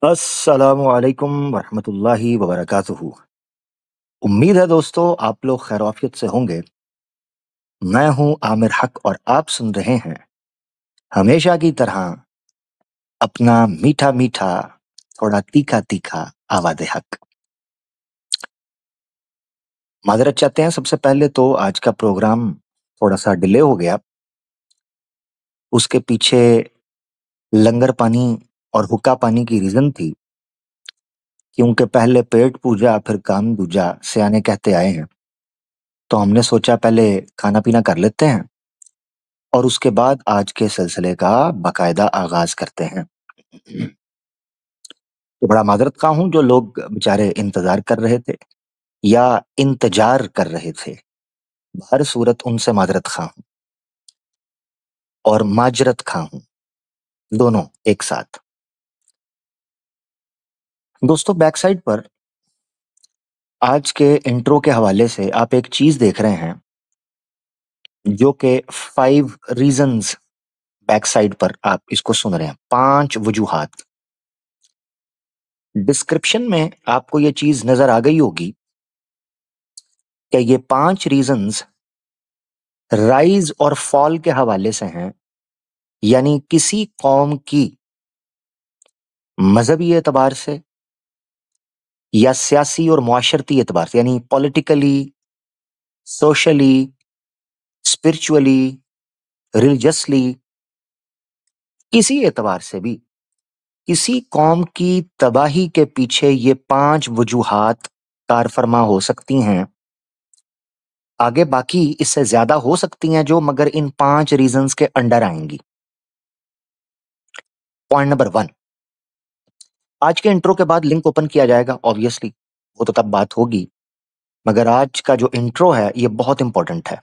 السلام علیکم ورحمۃ اللہ وبرکاتہ۔ امید ہے دوستو آپ لوگ خیر و عافیت سے ہوں گے۔ میں ہوں عامر حق اور آپ سن رہے ہیں ہمیشہ کی طرح اپنا میٹھا میٹھا تھوڑا تیکھا تیکھا آواز حق۔ معذرت چاہتے ہیں، سب سے پہلے تو آج کا پروگرام تھوڑا سا ڈیلے ہو گیا۔ اس کے پیچھے لنگر پانی اور حکا پانی کی ریزن تھی، کیونکہ پہلے پیٹ پوجا پھر کام دوجا سیانے کہتے آئے ہیں، تو ہم نے سوچا پہلے کھانا پینا کر لیتے ہیں اور اس کے بعد آج کے سلسلے کا باقاعدہ آغاز کرتے ہیں۔ تو بڑا معذرت خواہ ہوں جو لوگ بیچارے انتظار کر رہے تھے یا انتجار کر رہے تھے، ہر صورت ان سے معذرت خواہ ہوں اور معجرت خواہ ہوں، دونوں ایک ساتھ۔ دوستو بیک سائڈ پر آج کے انٹرو کے حوالے سے آپ ایک چیز دیکھ رہے ہیں جو کہ 5 ریزنز، بیک سائڈ پر آپ اس کو سن رہے ہیں، 5 وجوہات۔ ڈسکرپشن میں آپ کو یہ چیز نظر آ گئی ہوگی کہ یہ 5 ریزنز رائز اور فال کے حوالے سے ہیں، یعنی کسی قوم کی مذہبی اعتبار سے یا سیاسی اور معاشرتی اعتبار سے، یعنی پولیٹیکلی، سوشلی، اسپرچولی، ریلیجسلی، کسی اعتبار سے بھی کسی قوم کی تباہی کے پیچھے یہ 5 وجوہات کار فرما ہو سکتی ہیں۔ آگے باقی اس سے زیادہ ہو سکتی ہیں جو مگر ان 5 ریزنز کے انڈر آئیں گی۔ پوائنٹ نمبر 1، آج کے انٹرو کے بعد لنک اوپن کیا جائے گا، obviously وہ تو تب بات ہوگی، مگر آج کا جو انٹرو ہے یہ بہت امپورٹنٹ ہے۔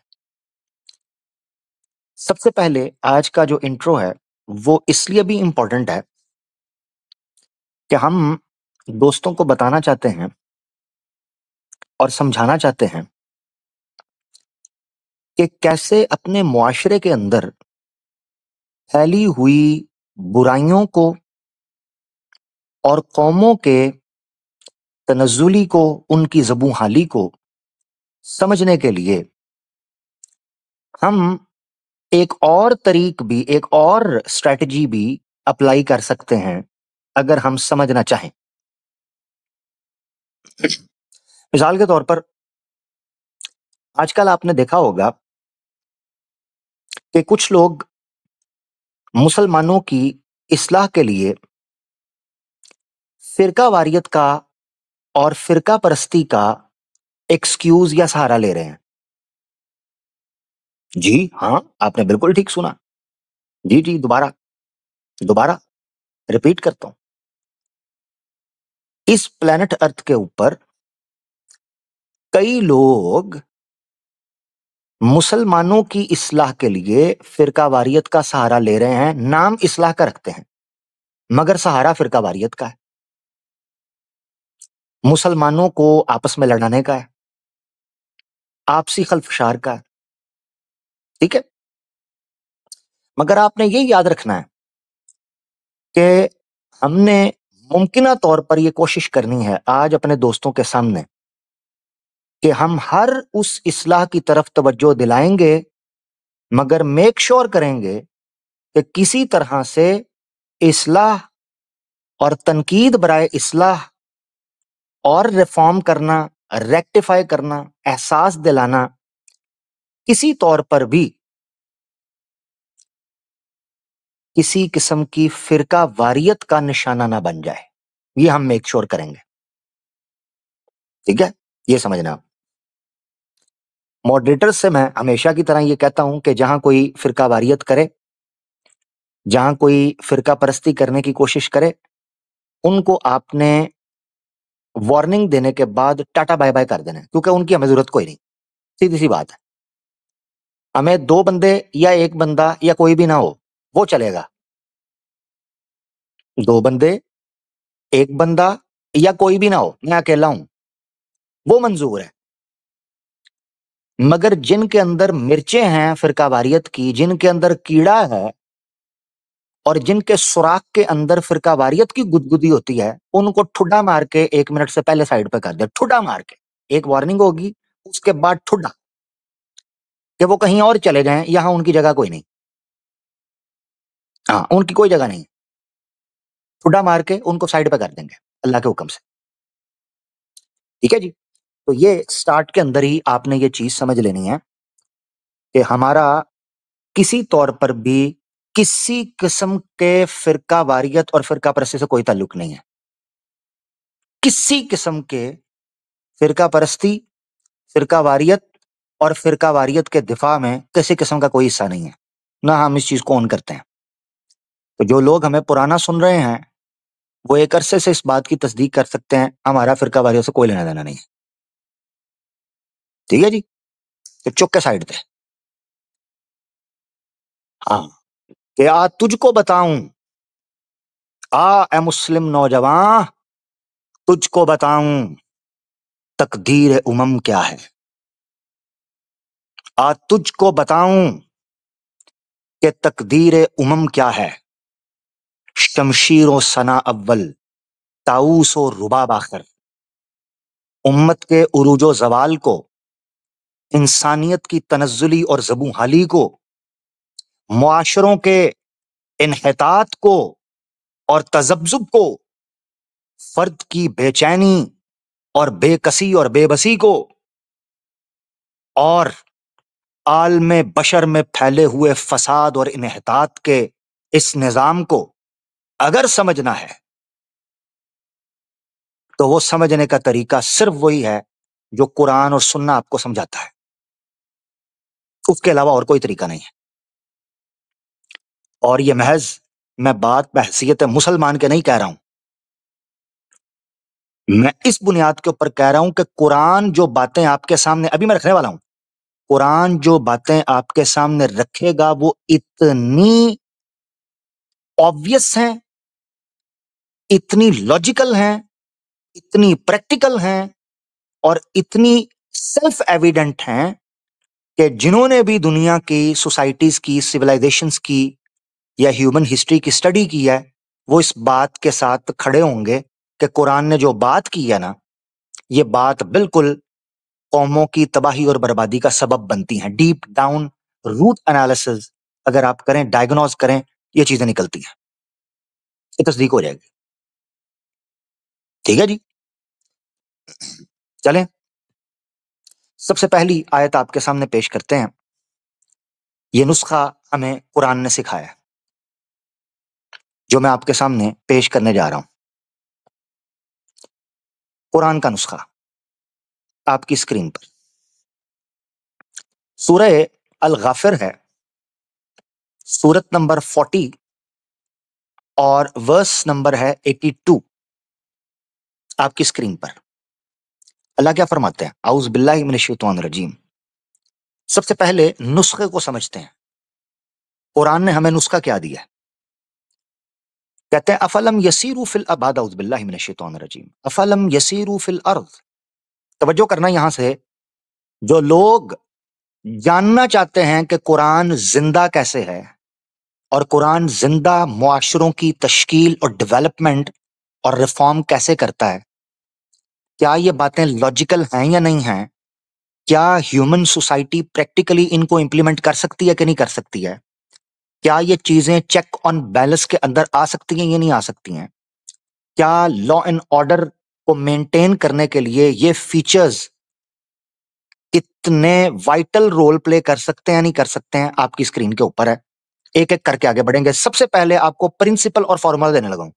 سب سے پہلے آج کا جو انٹرو ہے وہ اس لیے بھی امپورٹنٹ ہے کہ ہم دوستوں کو بتانا چاہتے ہیں اور سمجھانا چاہتے ہیں کہ کیسے اپنے معاشرے کے اندر پھیلی ہوئی برائیوں کو اور قوموں کے تنزلی کو، ان کی زبوں حالی کو سمجھنے کے لیے ہم ایک اور طریق بھی، ایک اور اسٹریٹجی بھی اپلائی کر سکتے ہیں اگر ہم سمجھنا چاہیں۔ مثال کے طور پر آج کل آپ نے دیکھا ہوگا کہ کچھ لوگ مسلمانوں کی اصلاح کے لیے فرقہ واریت کا اور فرقہ پرستی کا ایکسکیوز یا سہارا لے رہے ہیں۔ جی ہاں، آپ نے بالکل ٹھیک سنا، جی دوبارہ ریپیٹ کرتا ہوں، اس پلانٹ ارتھ کے اوپر کئی لوگ مسلمانوں کی اصلاح کے لیے فرقہ واریت کا سہارا لے رہے ہیں، نام اصلاح کا رکھتے ہیں مگر سہارا فرقہ واریت کا ہے، مسلمانوں کو آپس میں لڑانے کا ہے، آپسی خلفشار کا ہے، ٹھیک ہے؟ مگر آپ نے یہ یاد رکھنا ہے کہ ہم نے ممکنہ طور پر یہ کوشش کرنی ہے آج اپنے دوستوں کے سامنے کہ ہم ہر اس اصلاح کی طرف توجہ دلائیں گے، مگر میک شور کریں گے کہ کسی طرح سے اصلاح اور تنقید برائے اصلاح اور ریفارم کرنا، ریکٹیفائی کرنا، احساس دلانا کسی طور پر بھی کسی قسم کی فرقہ واریت کا نشانہ نہ بن جائے، یہ ہم میک شور کریں گے، ٹھیک ہے؟ یہ سمجھنا۔ ماڈریٹر سے میں ہمیشہ کی طرح یہ کہتا ہوں کہ جہاں کوئی فرقہ واریت کرے، جہاں کوئی فرقہ پرستی کرنے کی کوشش کرے، ان کو آپ نے وارننگ دینے کے بعد ٹاٹا بائی بائی کر دینا ہے، کیونکہ ان کی ہمیں ضرورت کوئی نہیں، سیدھی سی بات ہے۔ ہمیں 2 بندے یا 1 بندہ یا کوئی بھی نہ ہو وہ چلے گا، 2 بندے، 1 بندہ یا کوئی بھی نہ ہو، میں اکیلا ہوں، وہ منظور ہے، مگر جن کے اندر مرچیں ہیں فرقہ واریت کی، جن کے اندر کیڑا ہے اور جن کے سوراخ کے اندر فرقہ واریت کی گدگدی ہوتی ہے ان کو ٹھڈا مار کے 1 منٹ سے پہلے سائڈ پہ کر دے، ٹھڈا مار کے ایک وارننگ ہوگی، اس کے بعد ٹھڈا کہ وہ کہیں اور چلے جائیں، یہاں ان کی جگہ کوئی نہیں، ہاں ان کی کوئی جگہ نہیں، ٹھڈا مار کے ان کو سائڈ پہ کر دیں گے اللہ کے حکم سے، ٹھیک ہے جی۔ تو یہ سٹارٹ کے اندر ہی آپ نے یہ چیز سمجھ لینی ہے کہ ہمارا کسی طور پر بھی کسی قسم کے فرقہ واریت اور فرقہ پرستی سے کوئی تعلق نہیں ہے، کسی قسم کے فرقہ پرستی، فرقہ واریت اور فرقہ واریت کے دفاع میں کسی قسم کا کوئی حصہ نہیں ہے، نہ ہم اس چیز کو اون کرتے ہیں۔ تو جو لوگ ہمیں پرانا سن رہے ہیں وہ ایک عرصے سے اس بات کی تصدیق کر سکتے ہیں ہمارا فرقہ واریت سے کوئی لینا دینا نہیں ہے، ٹھیک ہے جی۔ تو چک کے سائڈ پہ، ہاں، کہ آ تجھ کو بتاؤں، اے مسلم نوجوان تجھ کو بتاؤں تقدیر امم کیا ہے، تجھ کو بتاؤں کہ تقدیر امم کیا ہے، شمشیر و ثنا اول، طاؤس و رباب آخر، امت کے عروج و زوال کو، انسانیت کی تنزلی اور زبوں حالی کو، معاشروں کے انحطاط کو اور تذبذب کو، فرد کی بے چینی اور بے کسی اور بے بسی کو، اور عالم بشر میں پھیلے ہوئے فساد اور انحطاط کے اس نظام کو اگر سمجھنا ہے تو وہ سمجھنے کا طریقہ صرف وہی ہے جو قرآن اور سننا آپ کو سمجھاتا ہے، اس کے علاوہ اور کوئی طریقہ نہیں ہے۔ اور یہ محض میں بات بحیثیت مسلمان کے نہیں کہہ رہا ہوں، میں اس بنیاد کے اوپر کہہ رہا ہوں کہ قرآن جو باتیں آپ کے سامنے ابھی میں رکھنے والا ہوں، قرآن جو باتیں آپ کے سامنے رکھے گا وہ اتنی آبویس ہیں، اتنی لاجیکل ہیں، اتنی پریکٹیکل ہیں اور اتنی سیلف ایویڈنٹ ہیں کہ جنہوں نے بھی دنیا کی سوسائٹیز کی، سویلائزیشنز کی یا ہیومن ہسٹری کی سٹڈی کی ہے وہ اس بات کے ساتھ کھڑے ہوں گے کہ قرآن نے جو بات کی ہے نا، یہ بات بالکل قوموں کی تباہی اور بربادی کا سبب بنتی ہیں۔ ڈیپ ڈاؤن روٹ انالیسز اگر آپ کریں، ڈائگنوز کریں، یہ چیزیں نکلتی ہیں، یہ تصدیق ہو جائے گی، ٹھیک ہے جی۔ چلیں سب سے پہلی آیت آپ کے سامنے پیش کرتے ہیں، یہ نسخہ ہمیں قرآن نے سکھایا ہے جو میں آپ کے سامنے پیش کرنے جا رہا ہوں، قرآن کا نسخہ آپ کی اسکرین پر سورہ الغافر ہے، سورت نمبر 40 اور ورس نمبر ہے 82 آپ کی اسکرین پر۔ اللہ کیا فرماتے ہیں؟ اعوذ باللہ من الشیطان الرجیم۔ سب سے پہلے نسخے کو سمجھتے ہیں، قرآن نے ہمیں نسخہ کیا دیا ہے؟ کہتے ہیں افلم یسیروا فی الارض، اعوذ باللہ من الشیطان الرجیم، افلم یسیروا فی الارض، توجہ کرنا یہاں سے، جو لوگ جاننا چاہتے ہیں کہ قرآن زندہ کیسے ہے اور قرآن زندہ معاشروں کی تشکیل اور ڈیولپمنٹ اور ریفارم کیسے کرتا ہے، کیا یہ باتیں لاجیکل ہیں یا نہیں ہیں، کیا ہیومن سوسائٹی پریکٹیکلی ان کو امپلیمنٹ کر سکتی ہے کہ نہیں کر سکتی ہے، کیا یہ چیزیں چیک آن بیلنس کے اندر آ سکتی ہیں یا نہیں آ سکتی ہیں، کیا لا اینڈ آرڈر کو مینٹین کرنے کے لیے یہ فیچرز اتنے وائٹل رول پلے کر سکتے ہیں نہیں کر سکتے ہیں، آپ کی اسکرین کے اوپر ہے، ایک ایک کر کے آگے بڑھیں گے۔ سب سے پہلے آپ کو پرنسپل اور فارمولا دینے لگا ہوں،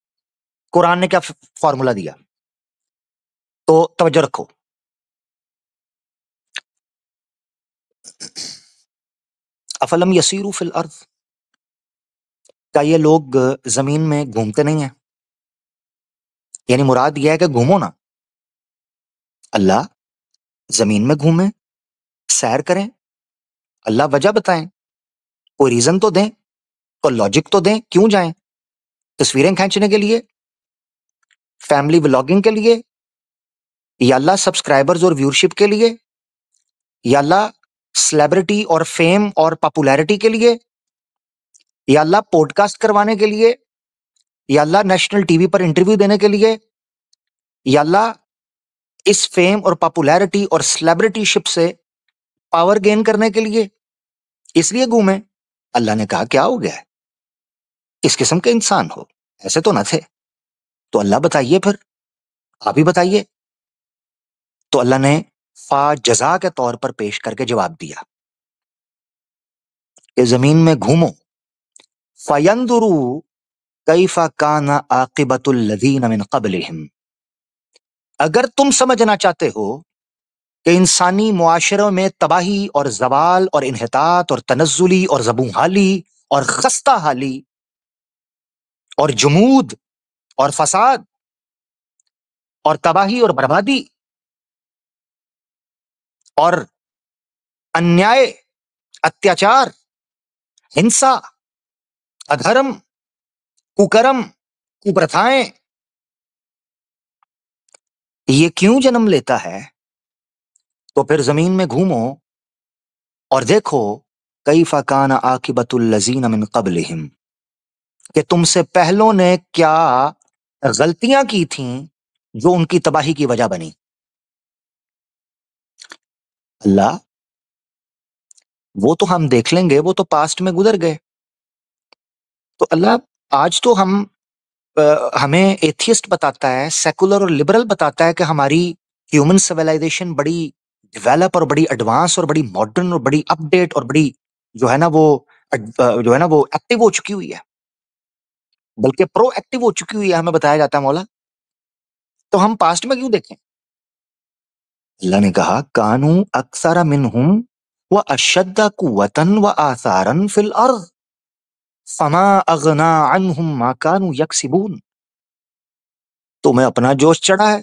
قرآن نے کیا فارمولا دیا، تو توجہ رکھو۔ افلم یسیروا فی الارض، کیا یہ لوگ زمین میں گھومتے نہیں ہیں؟ یعنی مراد یہ ہے کہ گھومو نا، اللہ زمین میں گھومیں، سیر کریں، اللہ وجہ بتائیں، کوئی ریزن تو دیں، تو لاجک تو دیں، کیوں جائیں؟ تصویریں کھینچنے کے لیے، فیملی ولاگنگ کے لیے، یا اللہ سبسکرائبرز اور ویورشپ کے لیے، یا اللہ سیلیبریٹی اور فیم اور پاپولیرٹی کے لیے، یا اللہ پوڈ کاسٹ کروانے کے لیے، یا اللہ نیشنل ٹی وی پر انٹرویو دینے کے لیے، یا اللہ اس فیم اور پاپولیرٹی اور سلیبریٹی شپ سے پاور گین کرنے کے لیے اس لیے گھومے؟ اللہ نے کہا کیا ہو گیا ہے، کس قسم کے انسان ہو، ایسے تو نہ تھے۔ تو اللہ بتائیے پھر، آپ ہی بتائیے۔ تو اللہ نے فا جزا کے طور پر پیش کر کے جواب دیا کہ زمین میں گھومو، فَيَنْظُرُوا كَيْفَ كَانَ عَاقِبَةُ الَّذِينَ مِنْ قَبْلِهِمْ۔ اگر تم سمجھنا چاہتے ہو کہ انسانی معاشروں میں تباہی اور زوال اور انحطاط اور تنزلی اور زبوں حالی اور خستہ حالی اور جمود اور فساد اور تباہی اور بربادی اور انیائے، اتیاچار، ہنسا، ادھرم، ککرم، کپرتھائیں یہ کیوں جنم لیتا ہے، تو پھر زمین میں گھومو اور دیکھو کیف کان عاقبۃ الذین من قبلہم، کہ تم سے پہلوں نے کیا غلطیاں کی تھیں جو ان کی تباہی کی وجہ بنی۔ اللہ وہ تو ہم دیکھ لیں گے، وہ تو پاسٹ میں گزر گئے۔ تو اللہ آج تو ہمیں ایتھیسٹ بتاتا ہے، سیکولر اور لبرل بتاتا ہے کہ ہماری ہیومن سویلائزیشن بڑی ڈیولپ اور بڑی ایڈوانس اور بڑی ماڈرن اور بڑی اپ ڈیٹ اور بڑی جو ہے نا وہ ایکٹیو ہو چکی ہوئی ہے، بلکہ پرو ایکٹیو ہو چکی ہوئی ہے، ہمیں بتایا جاتا ہے مولا۔ تو ہم پاسٹ میں کیوں دیکھیں؟ اللہ نے کہا کانو اکثر منہم واشد قوتا واثارا فی الارض فما اغنا عنہم ما کانوا یکسبون۔ تمہیں اپنا جوش چڑھا ہے،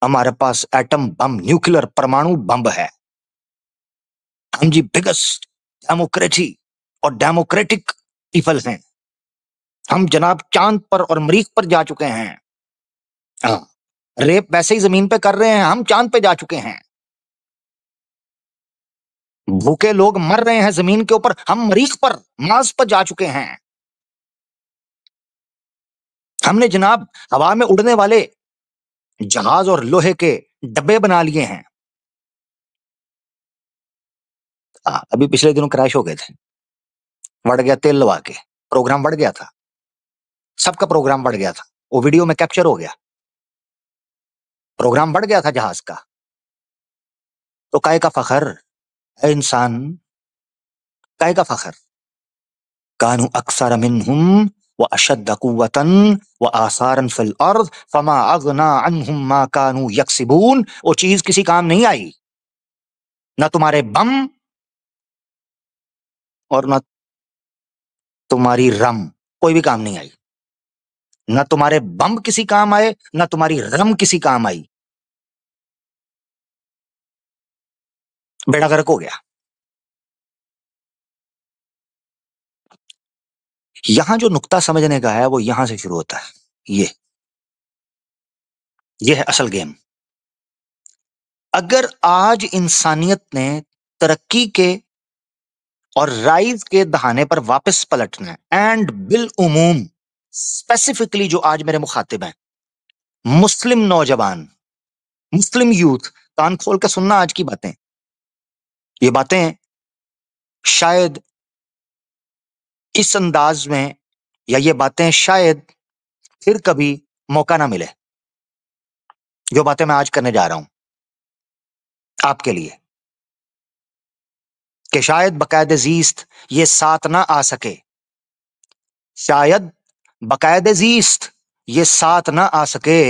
ہمارے پاس ایٹم بم، نیوکلر پرمانو بم ہے، ہم جی بگسٹ ڈیموکریسی اور ڈیموکریٹک پیپل ہیں، ہم جناب چاند پر اور مریخ پر جا چکے ہیں، ہاں ریپ ویسے ہی زمین پہ کر رہے ہیں، ہم چاند پہ جا چکے ہیں، بھوکے لوگ مر رہے ہیں زمین کے اوپر، ہم مریخ پر مارس پر جا چکے ہیں، ہم نے جناب ہوا میں اڑنے والے جہاز اور لوہے کے ڈبے بنا لیے ہیں۔ ابھی پچھلے دنوں کریش ہو گئے تھے، بڑھ گیا تیل لوا کے، پروگرام بڑھ گیا تھا، سب کا پروگرام بڑھ گیا تھا، وہ ویڈیو میں کیپچر ہو گیا، پروگرام بڑھ گیا تھا جہاز کا۔ تو کائے کا فخر اے انسان، کائے کا فخر، کانوا اکثر منہم واشد قوتا واثارا فی الارض فما اغنا عنہم ما کانوا یکسبون۔ وہ چیز کسی کام نہیں آئی، نہ تمہارے بم اور نہ تمہاری رم، کوئی بھی کام نہیں آئی، نہ تمہارے بم کسی کام آئے، نہ تمہاری رم کسی کام آئی، بیڑا غرق ہو گیا۔ یہاں جو نقطہ سمجھنے کا ہے وہ یہاں سے شروع ہوتا ہے، یہ ہے اصل گیم۔ اگر آج انسانیت نے ترقی کے اور رائز کے دہانے پر واپس پلٹنا ہے، اینڈ بالعموم اسپیسیفکلی جو آج میرے مخاطب ہیں، مسلم نوجوان، مسلم یوتھ، کان کھول کے سننا آج کی باتیں، یہ باتیں شاید اس انداز میں یا یہ باتیں شاید پھر کبھی موقع نہ ملے، جو باتیں میں آج کرنے جا رہا ہوں آپ کے لیے، کہ شاید بقائد زیست یہ ساتھ نہ آ سکے، شاید بقائد زیست یہ ساتھ نہ آ سکے،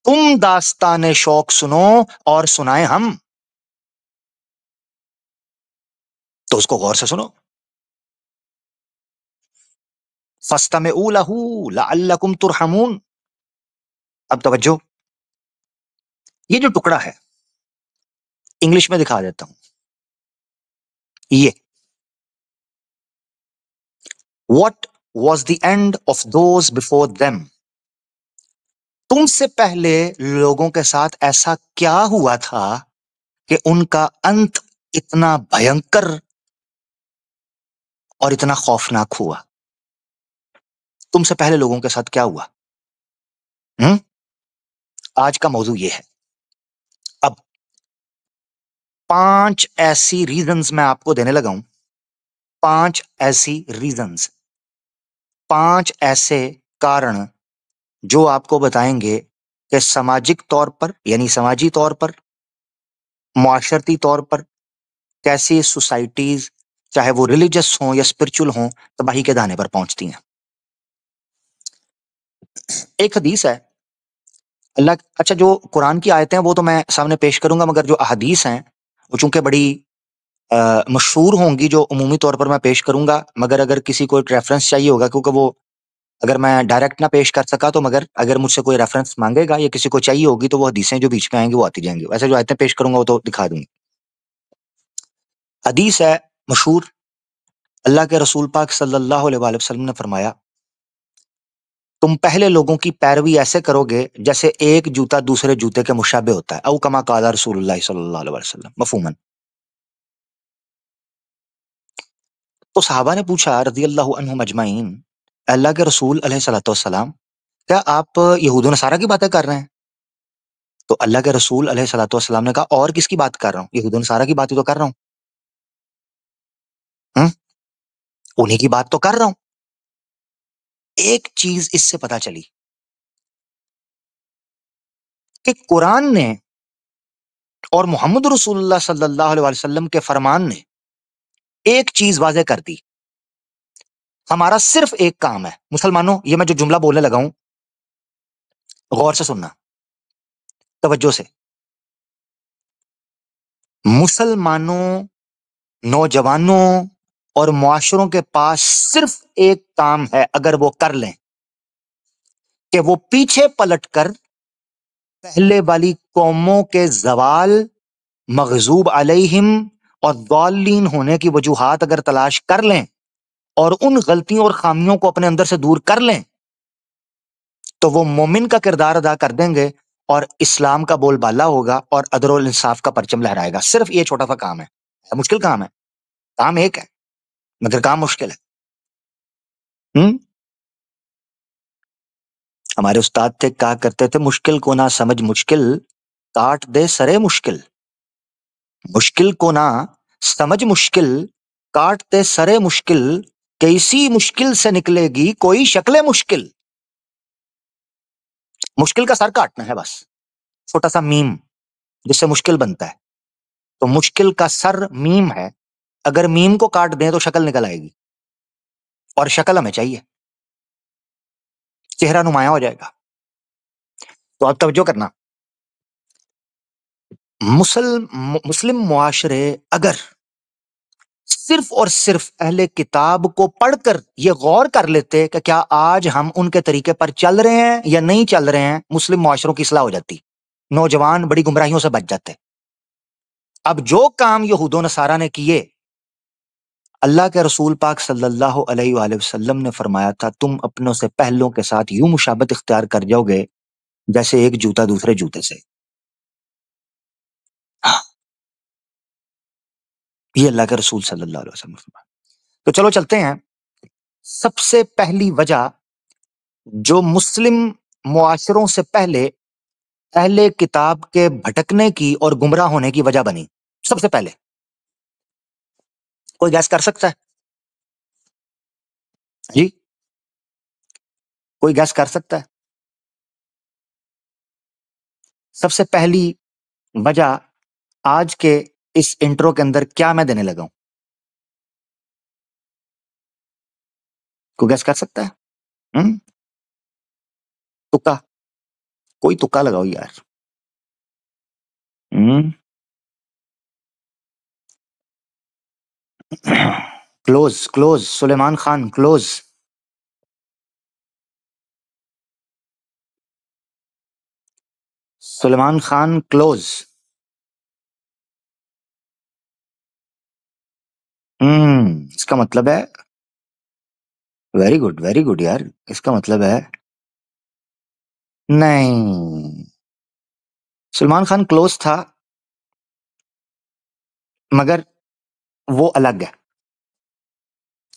تم داستان شوق سنو اور سنائیں ہم، تو اس کو غور سے سنو۔ فَاسْتَمِعُوا لَهُ لَعَلَّكُمْ تُرْحَمُونَ۔ اب توجہ، یہ جو ٹکڑا ہے انگلش میں دکھا دیتا ہوں، یہ What was the end of those before them؟ تم سے پہلے لوگوں کے ساتھ ایسا کیا ہوا تھا کہ ان کا انت اتنا بھینکر اور اتنا خوفناک ہوا. تم سے پہلے لوگوں کے ساتھ کیا ہوا؟ آج کا موضوع یہ ہے. اب 5 ایسی ریزنز میں آپ کو دینے لگا ہوں. 5 ایسی ریزنز، 5 ایسے کارن جو آپ کو بتائیں گے کہ سماجک طور پر، یعنی سماجی طور پر، معاشرتی طور پر کیسی سوسائٹیز، چاہے وہ ریلیجس ہوں یا اسپرچل ہوں، تباہی کے دانے پر پہنچتی ہیں. ایک حدیث ہے اللہ. اچھا، جو قرآن کی آیتیں ہیں وہ تو میں سامنے پیش کروں گا، مگر جو احادیث ہیں وہ چونکہ بڑی مشہور ہوں گی، جو عمومی طور پر میں پیش کروں گا. مگر اگر کسی کو ایک ریفرنس چاہیے ہوگا، کیونکہ وہ اگر میں ڈائریکٹ نہ پیش کر سکا تو مگر اگر مجھ سے کوئی ریفرنس مانگے گا یا کسی کو چاہیے ہوگی تو وہ حدیثیں جو بیچ میں آئیں گی وہ آتی جائیں گی. ویسے جو آیتیں پیش کروں گا وہ تو دکھا دوں گی. حدیث ہے مشہور. اللہ کے رسول پاک صلی اللہ علیہ وآلہ وسلم نے فرمایا، تم پہلے لوگوں کی پیروی ایسے کرو گے جیسے ایک جوتا دوسرے جوتے کے مشابہ ہوتا ہے، او کما قال رسول اللہ صلی اللہ علیہ وسلم مفہوماً. تو صحابہ نے پوچھا رضی اللہ عنہم اجمعین، اللہ کے رسول علیہ الصلوۃ والسلام، کیا آپ یہود و نصارہ کی باتیں کر رہے ہیں؟ تو اللہ کے رسول علیہ الصلوۃ والسلام نے کہا، اور کس کی بات کر رہا ہوں؟ یہود و نصارہ کی بات ہی تو کر رہا ہوں. انہیں کی بات تو کر رہا ہوں. ایک چیز اس سے پتا چلی کہ قرآن نے اور محمد رسول اللہ صلی اللہ علیہ وسلم کے فرمان نے ایک چیز واضح کر دی. ہمارا صرف ایک کام ہے مسلمانوں، یہ میں جو جملہ بولنے لگا ہوں غور سے سننا، توجہ سے. مسلمانوں، نوجوانوں اور معاشروں کے پاس صرف ایک کام ہے اگر وہ کر لیں، کہ وہ پیچھے پلٹ کر پہلے والی قوموں کے زوال، مغضوب علیہم اور ضالین ہونے کی وجوہات اگر تلاش کر لیں اور ان غلطیوں اور خامیوں کو اپنے اندر سے دور کر لیں تو وہ مومن کا کردار ادا کر دیں گے اور اسلام کا بول بالا ہوگا اور عدل و انصاف کا پرچم لہرائے گا. صرف یہ چھوٹا سا کام ہے. مشکل کام ہے، کام ایک ہے مگر کام مشکل ہے. ہمارے استاد تھے، کہا کرتے تھے، مشکل کو نہ سمجھ مشکل، کاٹ دے سرے مشکل. مشکل کو نہ سمجھ مشکل، کاٹ دے سرے مشکل، کیسی مشکل سے نکلے گی کوئی شکل مشکل. مشکل کا سر کاٹنا ہے بس، چھوٹا سا میم جس سے مشکل بنتا ہے. تو مشکل کا سر میم ہے، اگر میم کو کاٹ دیں تو شکل نکل آئے گی، اور شکل ہمیں چاہیے، چہرہ نمایاں ہو جائے گا. تو آپ توجہ کرنا، مسلم معاشرے اگر صرف اور صرف اہل کتاب کو پڑھ کر یہ غور کر لیتے کہ کیا آج ہم ان کے طریقے پر چل رہے ہیں یا نہیں چل رہے ہیں، مسلم معاشروں کی اصلاح ہو جاتی، نوجوان بڑی گمراہیوں سے بچ جاتے. اب جو کام یہود و نصارہ نے کیے، اللہ کے رسول پاک صلی اللہ علیہ وآلہ وسلم نے فرمایا تھا، تم اپنوں سے پہلوں کے ساتھ یوں مشابہت اختیار کر جاؤ گے جیسے ایک جوتا دوسرے جوتے سے. یہ اللہ کے رسول صلی اللہ علیہ وسلم نے فرمایا. تو چلو چلتے ہیں. سب سے پہلی وجہ جو مسلم معاشروں سے پہلے اہل کتاب کے بھٹکنے کی اور گمراہ ہونے کی وجہ بنی، سب سے پہلے کوئی گیس کر سکتا ہے؟ جی، کوئی گیس کر سکتا ہے؟ سب سے پہلی وجہ آج کے اس انٹرو کے اندر کیا میں دینے لگا ہوں؟ کوئی گیس کر سکتا ہے؟ تکا، کوئی تکا لگاؤ یار. کلوز کلوز، سلیمان خان کلوز. سلیمان خان کلوز. اس کا مطلب ہے ویری گڈ یار. اس کا مطلب ہے نہیں، سلمان خان کلوز تھا مگر وہ الگ ہے.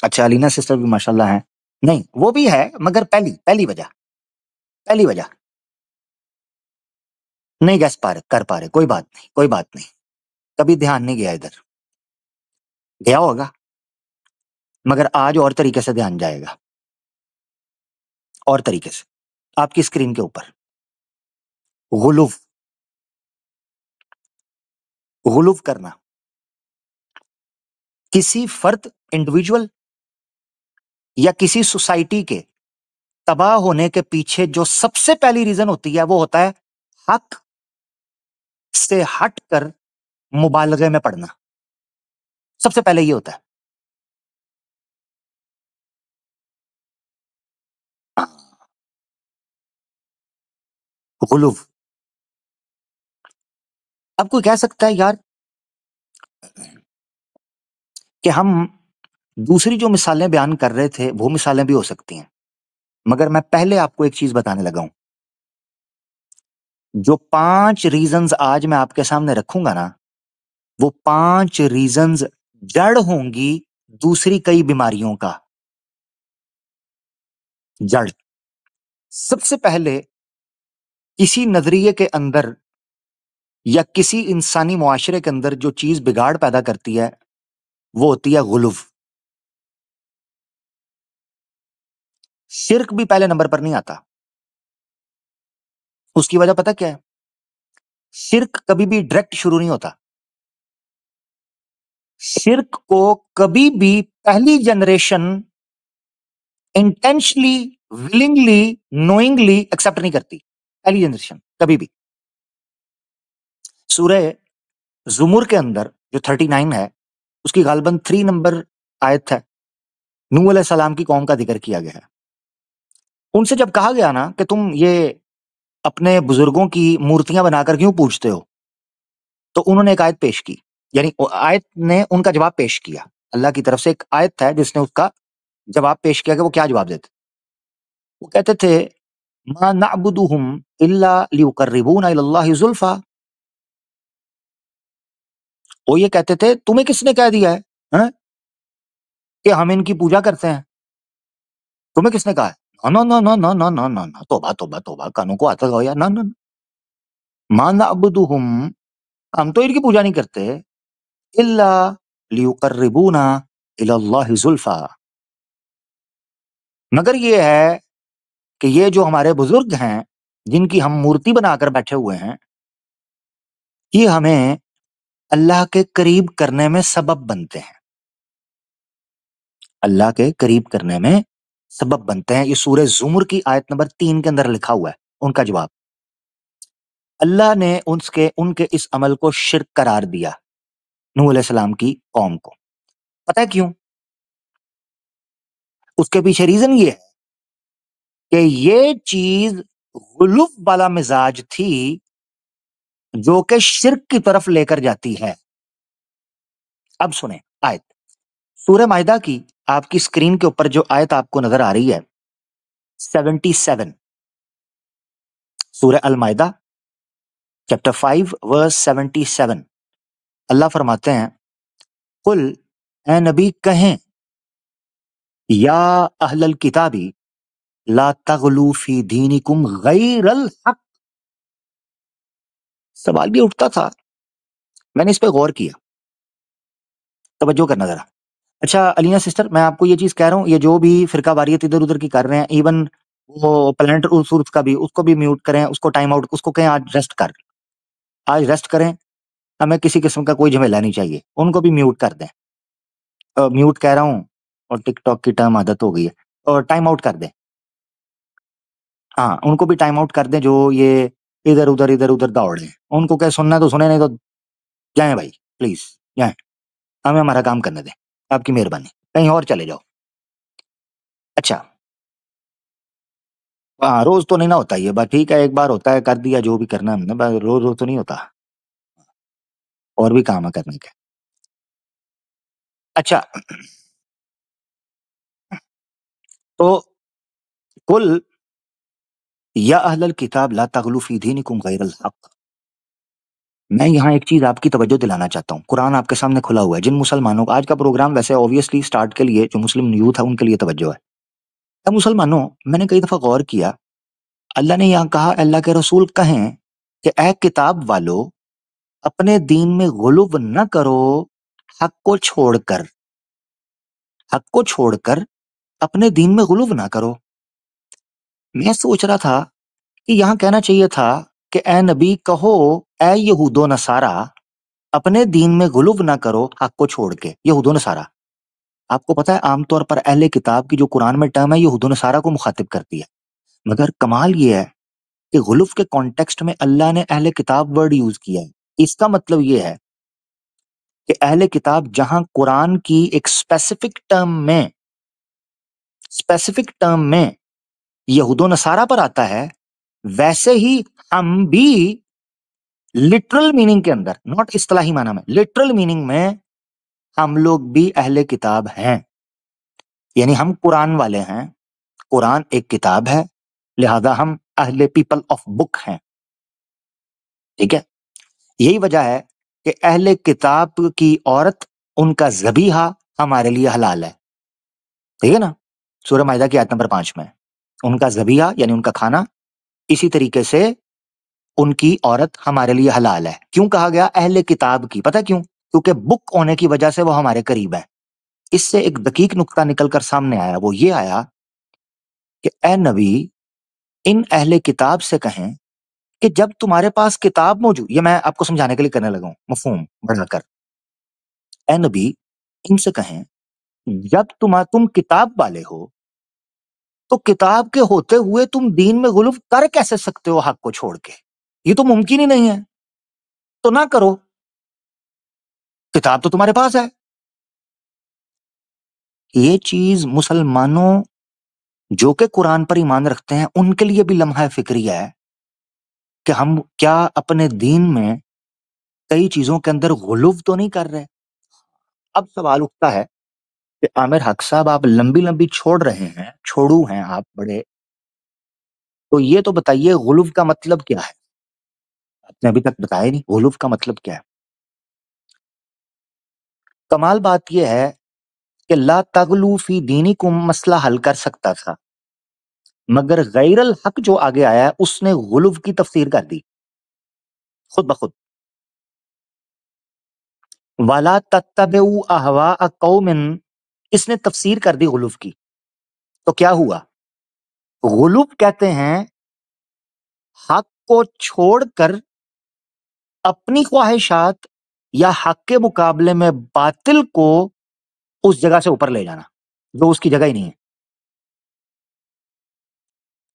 اچھا الینا سسٹر بھی ماشاءاللہ ہیں. نہیں وہ بھی ہے مگر پہلی وجہ نہیں گیس کر پا رہے. کوئی بات نہیں. کبھی دھیان نہیں گیا ادھر. گیا ہوگا مگر آج اور طریقے سے دھیان جائے گا. اور طریقے سے آپ کی اسکرین کے اوپر غلو کرنا. کسی فرد انڈیویجول یا کسی سوسائٹی کے تباہ ہونے کے پیچھے جو سب سے پہلی ریزن ہوتی ہے وہ ہوتا ہے حق سے ہٹ کر مبالغے میں پڑنا. سب سے پہلے یہ ہوتا ہے. غلو. اب کوئی کہہ سکتا ہے یار کہ ہم دوسری جو مثالیں بیان کر رہے تھے وہ مثالیں بھی ہو سکتی ہیں مگر میں پہلے آپ کو ایک چیز بتانے لگا ہوں. جو 5 ریزنز آج میں آپ کے سامنے رکھوں گا نا وہ 5 ریزنز جڑ ہوں گی دوسری کئی بیماریوں کا. جڑ. سب سے پہلے کسی نظریے کے اندر یا کسی انسانی معاشرے کے اندر جو چیز بگاڑ پیدا کرتی ہے وہ ہوتی ہے غلو. شرک بھی پہلے نمبر پر نہیں آتا. اس کی وجہ پتہ کیا ہے؟ شرک کبھی بھی ڈائریکٹ شروع نہیں ہوتا. شرک کو کبھی بھی پہلی جنریشن انٹینشلی ولنگلی نوئنگلی ایکسپٹ نہیں کرتی. پہلی جنریشن کبھی بھی. سورہ زمر کے اندر جو 39 ہے اس کی غالباً 3 نمبر آیت ہے. نوح علیہ السلام کی قوم کا ذکر کیا گیا ہے. ان سے جب کہا گیا نا کہ تم یہ اپنے بزرگوں کی مورتیاں بنا کر کیوں پوجتے ہو تو انہوں نے ایک آیت پیش کی. یعنی آیت نے ان کا جواب پیش کیا. اللہ کی طرف سے ایک آیت ہے جس نے اس کا جواب پیش کیا کہ وہ کیا جواب دیتے. وہ کہتے تھے ما نعبدهم الا ليقربونا الى الله زلفا. وہ یہ کہتے تھے تمہیں کس نے کہہ دیا ہے ہاں کہ ہم ان کی پوجا کرتے ہیں. تمہیں کس نے کہا ہے؟ نو نو نو نو نو نو نو نو توبہ توبہ توبہ کانوں کو آتا ہو یا نو نو ما نعبدهم ہم تو ان کی پوجا نہیں کرتے الا ليقربونا الى الله زلفا مگر یہ ہے کہ یہ جو ہمارے بزرگ ہیں جن کی ہم مورتی بنا کر بیٹھے ہوئے ہیں یہ ہمیں اللہ کے قریب کرنے میں سبب بنتے ہیں. اللہ کے قریب کرنے میں سبب بنتے ہیں. یہ سورہ زمر کی آیت نمبر 3 کے اندر لکھا ہوا ہے. ان کا جواب اللہ نے ان کے اس عمل کو شرک قرار دیا نوح علیہ السلام کی قوم کو. پتہ ہے کیوں؟ اس کے پیچھے ریزن یہ ہے کہ یہ چیز غلو والا مزاج تھی جو کہ شرک کی طرف لے کر جاتی ہے. اب سنیں آیت سورہ مائدہ کی آپ کی اسکرین کے اوپر جو آیت آپ کو نظر آ رہی ہے 77 سورہ المائدہ چیپٹر 5 ورس 77 اللہ فرماتے ہیں قل اے نبی کہیں یا اہل الکتابی لا تغلو فی دینکم غیر الحق. سوال بھی اٹھتا تھا میں نے اس پہ غور کیا. توجہ کرنا ذرا. اچھا الینا سسٹر میں آپ کو یہ چیز کہہ رہا ہوں یہ جو بھی فرقہ واریت ادھر ادھر کی کر رہے ہیں ایون وہ پلانٹ سورس کا بھی اس کو بھی میوٹ کریں اس کو ٹائم آؤٹ اس کو کہیں آج ریسٹ کریں. ہمیں کسی قسم کا کوئی جھمیلا نہیں چاہیے. ان کو بھی میوٹ کر دیں. میوٹ کہہ رہا ہوں اور ٹک ٹاک کی ٹرم عادت ہو گئی ہے اور ٹائم آؤٹ کر دیں. ہاں ان کو بھی ٹائم آؤٹ کر دیں جو یہ ادھر ادھر دوڑ رہے ہیں. ان کو کیا سننا تو سنیں نہیں تو جائیں بھائی پلیز جائیں. ہمیں ہمارا کام کرنے دیں. آپ کی مہربانی کہیں اور چلے جاؤ. اچھا ہاں روز تو نہیں نہ ہوتا یہ بات ٹھیک ہے ایک بار ہوتا ہے کر دیا جو بھی کرنا ہم نے روز روز تو نہیں ہوتا اور بھی کام ہے کرنے کے. اچھا تو کل یا اہل الکتاب لا تغلو فی دینکم غیر الحق میں یہاں ایک چیز آپ کی توجہ دلانا چاہتا ہوں، قرآن آپ کے سامنے کھلا ہوا ہے، جن مسلمانوں کو آج کا پروگرام ویسے اوبیسلی سٹارٹ کے لیے جو مسلم یوتھ ہے ان کے لیے توجہ ہے۔ اے مسلمانوں، میں نے کئی دفعہ غور کیا، اللہ نے یہاں کہا، اللہ کے رسول کہیں کہ اے کتاب والو، اپنے دین میں غلو نہ کرو، حق کو چھوڑ کر، حق کو چھوڑ کر اپنے دین میں غلو نہ کرو۔ میں سوچ رہا تھا کہ یہاں کہنا چاہیے تھا کہ اے نبی کہو، اے یہود و نصارہ، اپنے دین میں غلو نہ کرو حق کو چھوڑ کے۔ یہود و نصارہ، آپ کو پتا ہے عام طور پر اہل کتاب کی جو قرآن میں ٹرم ہے یہود و نصارہ کو مخاطب کرتی ہے، مگر کمال یہ ہے کہ غلف کے کانٹیکسٹ میں اللہ نے اہل کتاب ورڈ یوز کیا ہے۔ اس کا مطلب یہ ہے کہ اہل کتاب جہاں قرآن کی ایک اسپیسیفک ٹرم میں یہود و نصارہ پر آتا ہے، ویسے ہی ہم بھی لٹرل میننگ کے اندر، ناٹ اصطلاحی معنی میں، لٹرل میننگ میں ہم لوگ بھی اہل کتاب ہیں، یعنی ہم قرآن والے ہیں، قرآن ایک کتاب ہے، لہذا ہم اہل پیپل آف بک ہیں، ٹھیک ہے۔ یہی وجہ ہے کہ اہل کتاب کی عورت، ان کا ذبیحہ ہمارے لیے حلال ہے، ٹھیک ہے نا، سورہ مائدہ کی آیت نمبر 5 میں ان کا ذبیحہ یعنی ان کا کھانا، اسی طریقے سے ان کی عورت ہمارے لیے حلال ہے۔ کیوں کہا گیا اہل کتاب کی؟ پتہ کیوں؟ کیونکہ بک ہونے کی وجہ سے وہ ہمارے قریب ہے۔ اس سے ایک دقیق نقطہ نکل کر سامنے آیا، وہ یہ آیا کہ اے نبی، ان اہل کتاب سے کہیں کہ جب تمہارے پاس کتاب موجود، یہ میں آپ کو سمجھانے کے لیے کرنے لگا ہوں مفہوم بڑھا کر، اے نبی ان سے کہیں جب تم کتاب والے ہو تو کتاب کے ہوتے ہوئے تم دین میں غلو کر کیسے سکتے ہو حق کو چھوڑ کے؟ یہ تو ممکن ہی نہیں ہے، تو نہ کرو، کتاب تو تمہارے پاس ہے۔ یہ چیز مسلمانوں جو کہ قرآن پر ایمان رکھتے ہیں ان کے لیے بھی لمحہ فکریہ ہے کہ ہم کیا اپنے دین میں کئی چیزوں کے اندر غلو تو نہیں کر رہے۔ اب سوال اٹھتا ہے کہ عامر حق صاحب، آپ لمبی لمبی چھوڑ رہے ہیں، چھوڑو ہیں آپ بڑے، تو یہ تو بتائیے غلو کا مطلب کیا ہے؟ آپ نے ابھی تک بتایا نہیں غلو کا مطلب کیا ہے۔ کمال بات یہ ہے کہ لا تغلو فی دینکم مسئلہ حل کر سکتا تھا، مگر غیر الحق جو آگے آیا ہے اس نے غلو کی تفسیر کر دی خود بخود۔ وَلَا تَتَّبِعُوا أَهْوَاءَ قَوْمٍ، اس نے تفسیر کر دی غلو کی، تو کیا ہوا؟ غلو کہتے ہیں حق کو چھوڑ کر اپنی خواہشات یا حق کے مقابلے میں باطل کو اس جگہ سے اوپر لے جانا جو اس کی جگہ ہی نہیں ہے،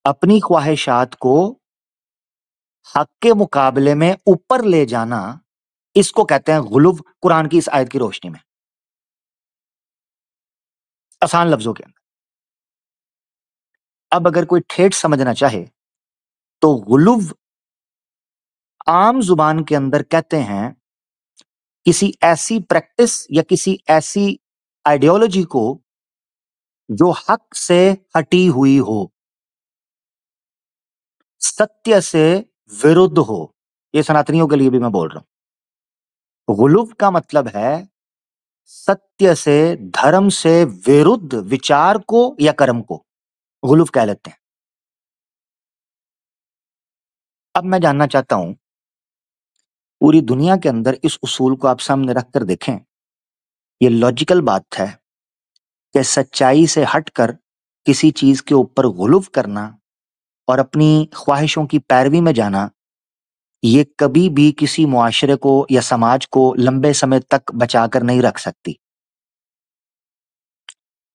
اپنی خواہشات کو حق کے مقابلے میں اوپر لے جانا، اس کو کہتے ہیں غلو قرآن کی اس آیت کی روشنی میں، آسان لفظوں کے اندر۔ اب اگر کوئی ٹھیٹھ سمجھنا چاہے تو غلو عام زبان کے اندر کہتے ہیں کسی ایسی پریکٹس یا کسی ایسی آئیڈیالوجی کو جو حق سے ہٹی ہوئی ہو، ستیہ سے ورودھ ہو۔ یہ سناتنیوں کے لیے بھی میں بول رہا ہوں، غلو کا مطلب ہے ستیہ سے، دھرم سے ورودھ وچار کو یا کرم کو غلو کہہ لیتے ہیں۔ اب میں جاننا چاہتا ہوں، پوری دنیا کے اندر اس اصول کو آپ سامنے رکھ کر دیکھیں، یہ لاجیکل بات ہے کہ سچائی سے ہٹ کر کسی چیز کے اوپر غلو کرنا اور اپنی خواہشوں کی پیروی میں جانا، یہ کبھی بھی کسی معاشرے کو یا سماج کو لمبے سمے تک بچا کر نہیں رکھ سکتی۔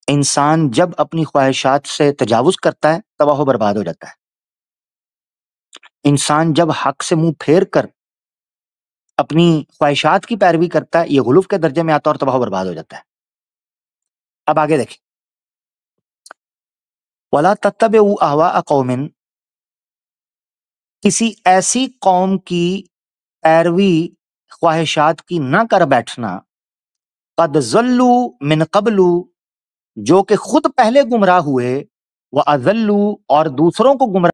انسان جب اپنی خواہشات سے تجاوز کرتا ہے تباہ و برباد ہو جاتا ہے۔ انسان جب حق سے منہ پھیر کر اپنی خواہشات کی پیروی کرتا ہے، یہ غلو کے درجے میں آتا ہے اور تباہ و برباد ہو جاتا ہے۔ اب آگے دیکھیں، وَلَا تَتَّبِعُوا أَهْوَاءَ قَوْمٍ، کسی ایسی قوم کی پیروی خواہشات کی نہ کر بیٹھنا، قَدْ ضَلُّوا مِن قَبْلُ، جو کہ خود پہلے گمراہ ہوئے، وَأَضَلُّوا، اور دوسروں کو گمراہ